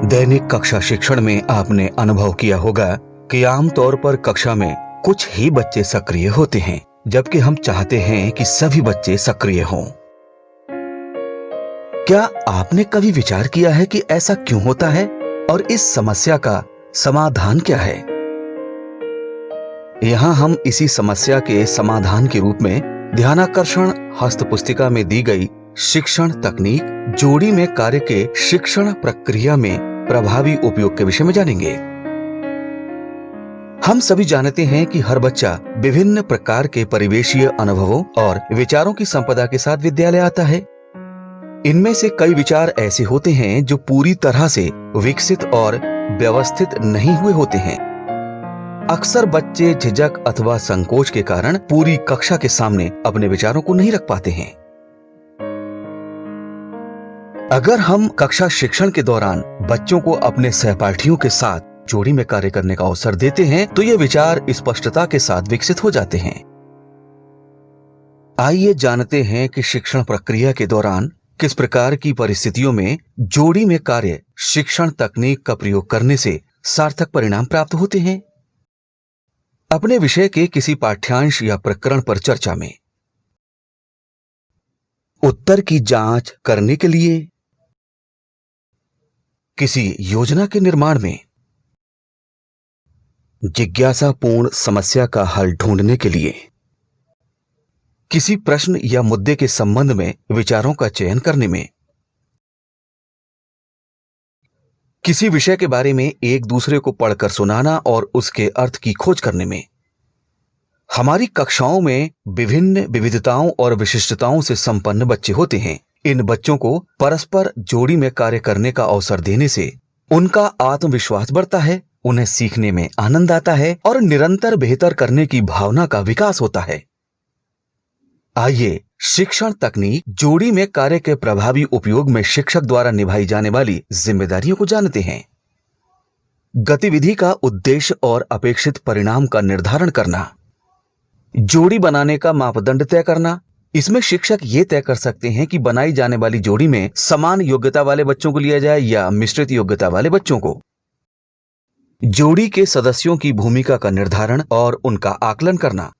दैनिक कक्षा शिक्षण में आपने अनुभव किया होगा कि आमतौर पर कक्षा में कुछ ही बच्चे सक्रिय होते हैं, जबकि हम चाहते हैं कि सभी बच्चे सक्रिय हों। क्या आपने कभी विचार किया है कि ऐसा क्यों होता है और इस समस्या का समाधान क्या है? यहाँ हम इसी समस्या के समाधान के रूप में ध्यानाकर्षण हस्तपुस्तिका में दी गई शिक्षण तकनीक जोड़ी में कार्य के शिक्षण प्रक्रिया में प्रभावी उपयोग के विषय में जानेंगे। हम सभी जानते हैं कि हर बच्चा विभिन्न प्रकार के परिवेशीय अनुभवों और विचारों की संपदा के साथ विद्यालय आता है। इनमें से कई विचार ऐसे होते हैं जो पूरी तरह से विकसित और व्यवस्थित नहीं हुए होते हैं। अक्सर बच्चे झिझक अथवा संकोच के कारण पूरी कक्षा के सामने अपने विचारों को नहीं रख पाते हैं। अगर हम कक्षा शिक्षण के दौरान बच्चों को अपने सहपाठियों के साथ जोड़ी में कार्य करने का अवसर देते हैं तो ये विचार स्पष्टता के साथ विकसित हो जाते हैं। आइए जानते हैं कि शिक्षण प्रक्रिया के दौरान किस प्रकार की परिस्थितियों में जोड़ी में कार्य शिक्षण तकनीक का प्रयोग करने से सार्थक परिणाम प्राप्त होते हैं। अपने विषय के किसी पाठ्यांश या प्रकरण पर चर्चा में उत्तर की जांच करने के लिए, किसी योजना के निर्माण में, जिज्ञासापूर्ण समस्या का हल ढूंढने के लिए, किसी प्रश्न या मुद्दे के संबंध में विचारों का चयन करने में, किसी विषय के बारे में एक दूसरे को पढ़कर सुनाना और उसके अर्थ की खोज करने में। हमारी कक्षाओं में विभिन्न विविधताओं और विशिष्टताओं से संपन्न बच्चे होते हैं। इन बच्चों को परस्पर जोड़ी में कार्य करने का अवसर देने से उनका आत्मविश्वास बढ़ता है, उन्हें सीखने में आनंद आता है और निरंतर बेहतर करने की भावना का विकास होता है। आइए शिक्षण तकनीक जोड़ी में कार्य के प्रभावी उपयोग में शिक्षक द्वारा निभाई जाने वाली जिम्मेदारियों को जानते हैं। गतिविधि का उद्देश्य और अपेक्षित परिणाम का निर्धारण करना, जोड़ी बनाने का मापदंड तय करना। इसमें शिक्षक ये तय कर सकते हैं कि बनाई जाने वाली जोड़ी में समान योग्यता वाले बच्चों को लिया जाए या मिश्रित योग्यता वाले बच्चों को। जोड़ी के सदस्यों की भूमिका का निर्धारण और उनका आकलन करना।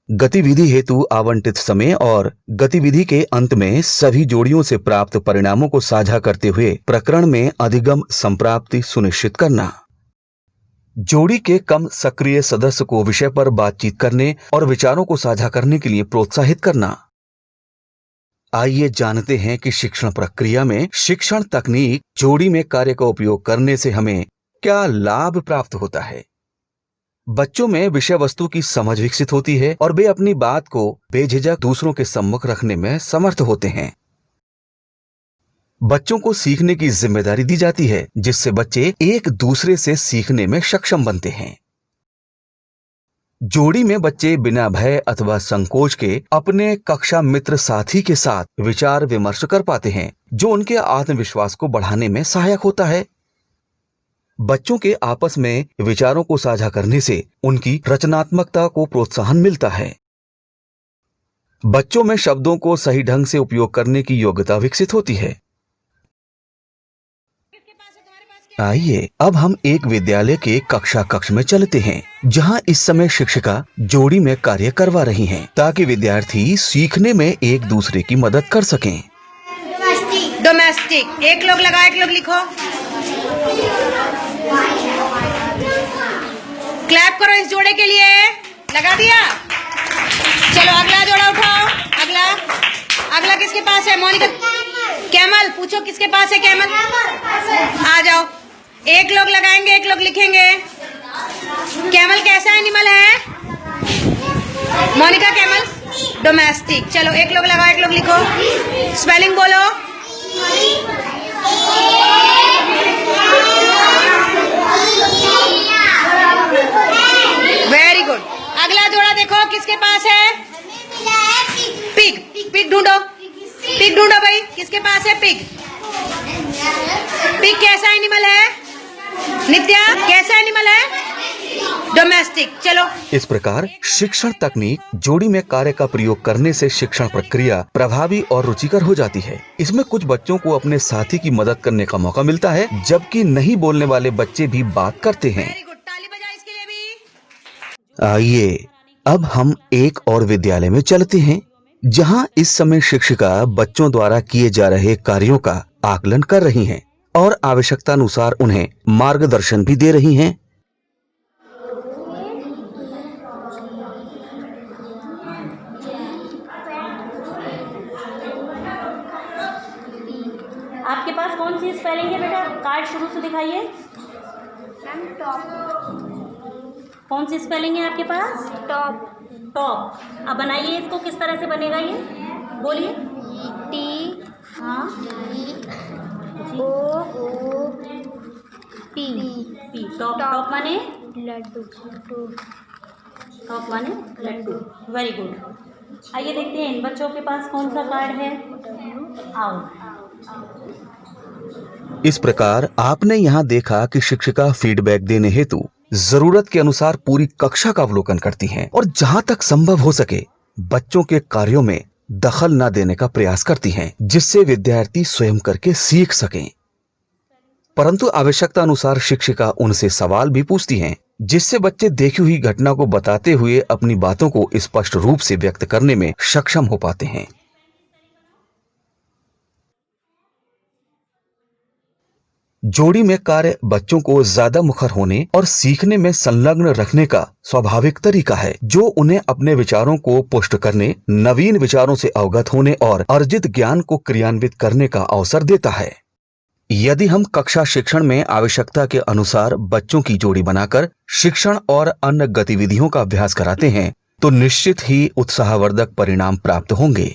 गतिविधि हेतु आवंटित समय और गतिविधि के अंत में सभी जोड़ियों से प्राप्त परिणामों को साझा करते हुए प्रकरण में अधिगम संप्राप्ति सुनिश्चित करना। जोड़ी के कम सक्रिय सदस्य को विषय पर बातचीत करने और विचारों को साझा करने के लिए प्रोत्साहित करना। आइए जानते हैं कि शिक्षण प्रक्रिया में शिक्षण तकनीक जोड़ी में कार्य का उपयोग करने से हमें क्या लाभ प्राप्त होता है। बच्चों में विषय वस्तु की समझ विकसित होती है और वे अपनी बात को बेझिझक दूसरों के सम्मुख रखने में समर्थ होते हैं। बच्चों को सीखने की जिम्मेदारी दी जाती है, जिससे बच्चे एक दूसरे से सीखने में सक्षम बनते हैं। जोड़ी में बच्चे बिना भय अथवा संकोच के अपने कक्षा मित्र साथी के साथ विचार विमर्श कर पाते हैं, जो उनके आत्मविश्वास को बढ़ाने में सहायक होता है। बच्चों के आपस में विचारों को साझा करने से उनकी रचनात्मकता को प्रोत्साहन मिलता है। बच्चों में शब्दों को सही ढंग से उपयोग करने की योग्यता विकसित होती है। आइए अब हम एक विद्यालय के कक्षा कक्ष में चलते हैं, जहां इस समय शिक्षिका जोड़ी में कार्य करवा रही हैं, ताकि विद्यार्थी सीखने में एक दूसरे की मदद कर सकें। डोमेस्टिक, एक लोग लगाओ, एक लोग लिखो। क्लैप करो इस जोड़े के लिए। लगा दिया। चलो अगला जोड़ा उठाओ। अगला किसके पास है? मोनिका। कैमल, पूछो किसके पास है? कैमल आ जाओ। एक लोग लगाएंगे, एक लोग लिखेंगे। कैमल कैसा एनिमल है? Monika camel domestic. चलो एक लोग लगाओ, एक लोग लिखो। स्पेलिंग बोलो। Very good. अगला जोड़ा देखो किसके पास है? पिग। पिग ढूंढो, पिग ढूंढो भाई, किसके पास है पिग? पिग कैसा एनिमल है? नित्या कैसा एनिमल है? डोमेस्टिक। चलो इस प्रकार शिक्षण तकनीक जोड़ी में कार्य का प्रयोग करने से शिक्षण प्रक्रिया प्रभावी और रुचिकर हो जाती है। इसमें कुछ बच्चों को अपने साथी की मदद करने का मौका मिलता है, जबकि नहीं बोलने वाले बच्चे भी बात करते हैं। वेरी गुड, ताली बजाओ इसके लिए भी। आइए अब हम एक और विद्यालय में चलते हैं, जहां इस समय शिक्षिका बच्चों द्वारा किए जा रहे कार्यों का आकलन कर रही हैं और आवश्यकतानुसार उन्हें मार्गदर्शन भी दे रही हैं। आपके पास कौन सी स्पेलिंग है बेटा? कार्ड शुरू से दिखाइए। कौन सी स्पेलिंग है आपके पास? टॉप। टॉप। अब बनाइए इसको, किस तरह से बनेगा ये बोलिए। टी हाँ O P. P. Top. Top माने लड्डू। टॉप माने लड्डू। Very good. आइए देखते हैं इन बच्चों के पास कौन सा कार्ड है। आओ। इस प्रकार आपने यहाँ देखा कि शिक्षिका फीडबैक देने हेतु जरूरत के अनुसार पूरी कक्षा का अवलोकन करती हैं और जहाँ तक संभव हो सके बच्चों के कार्यों में दखल न देने का प्रयास करती हैं, जिससे विद्यार्थी स्वयं करके सीख सकें। परंतु आवश्यकता अनुसार शिक्षिका उनसे सवाल भी पूछती हैं, जिससे बच्चे देखी हुई घटना को बताते हुए अपनी बातों को स्पष्ट रूप से व्यक्त करने में सक्षम हो पाते हैं। जोड़ी में कार्य बच्चों को ज्यादा मुखर होने और सीखने में संलग्न रखने का स्वाभाविक तरीका है, जो उन्हें अपने विचारों को पुष्ट करने, नवीन विचारों से अवगत होने और अर्जित ज्ञान को क्रियान्वित करने का अवसर देता है। यदि हम कक्षा शिक्षण में आवश्यकता के अनुसार बच्चों की जोड़ी बनाकर शिक्षण और अन्य गतिविधियों का अभ्यास कराते हैं, तो निश्चित ही उत्साहवर्धक परिणाम प्राप्त होंगे।